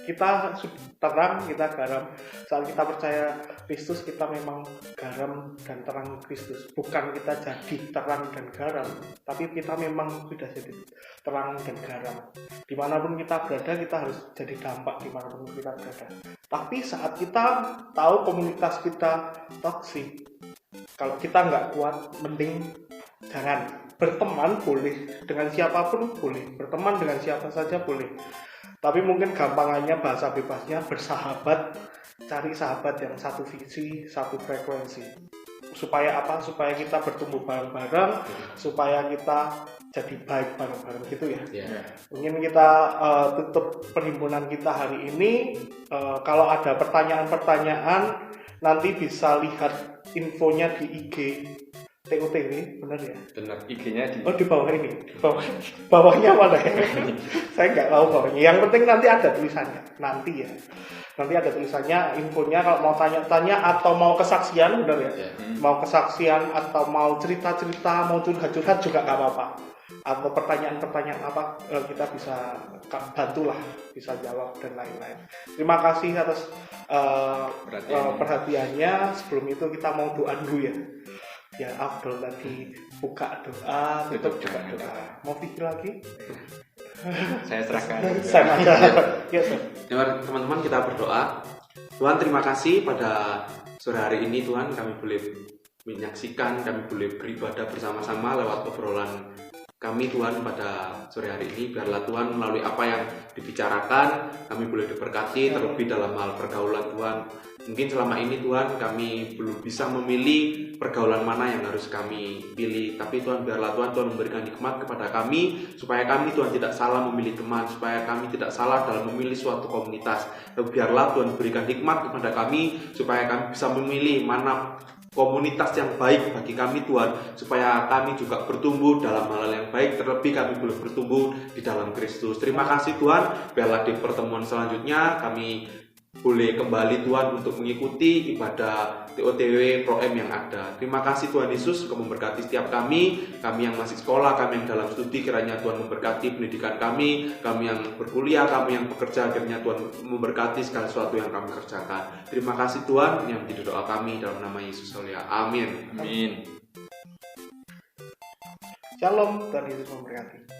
Kita terang, kita garam. Saat kita percaya Kristus, kita memang garam dan terang Kristus. Bukan kita jadi terang dan garam, tapi kita memang sudah jadi terang dan garam. Dimanapun kita berada, kita harus jadi dampak dimanapun kita berada. Tapi saat kita tahu komunitas kita toksik, kalau kita nggak kuat, mending jangan. Berteman boleh, dengan siapapun boleh. Berteman dengan siapa saja boleh. Tapi mungkin gampangannya, bahasa bebasnya, bersahabat. Cari sahabat yang satu visi, satu frekuensi. Supaya apa? Supaya kita bertumbuh bareng-bareng, supaya kita jadi baik bareng-bareng gitu ya. Mungkin kita tutup perhimpunan kita hari ini. Kalau ada pertanyaan-pertanyaan, nanti bisa lihat infonya di IG TOTW, benar ya? Benar, IG-nya di bawah ini. Bawahnya mana ya? Saya nggak tahu bawahnya. Yang penting nanti ada tulisannya. Nanti ada tulisannya, infonya. Kalau mau tanya-tanya atau mau kesaksian, benar ya? Mau kesaksian atau mau cerita-cerita, mau curhat-curhat juga nggak apa-apa. Atau pertanyaan-pertanyaan apa, kita bisa bantulah, bisa jawab dan lain-lain. Terima kasih atas perhatiannya. Sebelum itu kita mau doa dulu ya. Biar Abdul tadi buka doa, tutup juga doa. Mau pikir lagi? Saya serahkan. Teman-teman, kita berdoa. Tuhan, terima kasih pada sore hari ini Tuhan, kami boleh menyaksikan, kami boleh beribadah bersama-sama lewat obrolan kami Tuhan pada sore hari ini. Biarlah Tuhan melalui apa yang dibicarakan, kami boleh diberkati terlebih dalam hal pergaulan Tuhan. Mungkin selama ini Tuhan kami belum bisa memilih pergaulan mana yang harus kami pilih. Tapi Tuhan, biarlah Tuhan memberikan hikmat kepada kami, supaya kami Tuhan tidak salah memilih teman, supaya kami tidak salah dalam memilih suatu komunitas. Biarlah Tuhan berikan hikmat kepada kami, supaya kami bisa memilih mana komunitas yang baik bagi kami Tuhan, supaya kami juga bertumbuh dalam hal yang baik, terlebih kami boleh bertumbuh di dalam Kristus. Terima kasih Tuhan, biarlah di pertemuan selanjutnya kami boleh kembali Tuhan untuk mengikuti ibadah TOTW Pro M yang ada. Terima kasih Tuhan Yesus, Kau memberkati setiap kami yang masih sekolah, kami yang dalam studi, kiranya Tuhan memberkati pendidikan kami yang berkuliah, kami yang bekerja, kiranya Tuhan memberkati segala sesuatu yang kami kerjakan. Terima kasih Tuhan, yang menjadi doa kami dalam nama Yesus mulia. Amin. Amin. Shalom, Tuhan Yesus memberkati.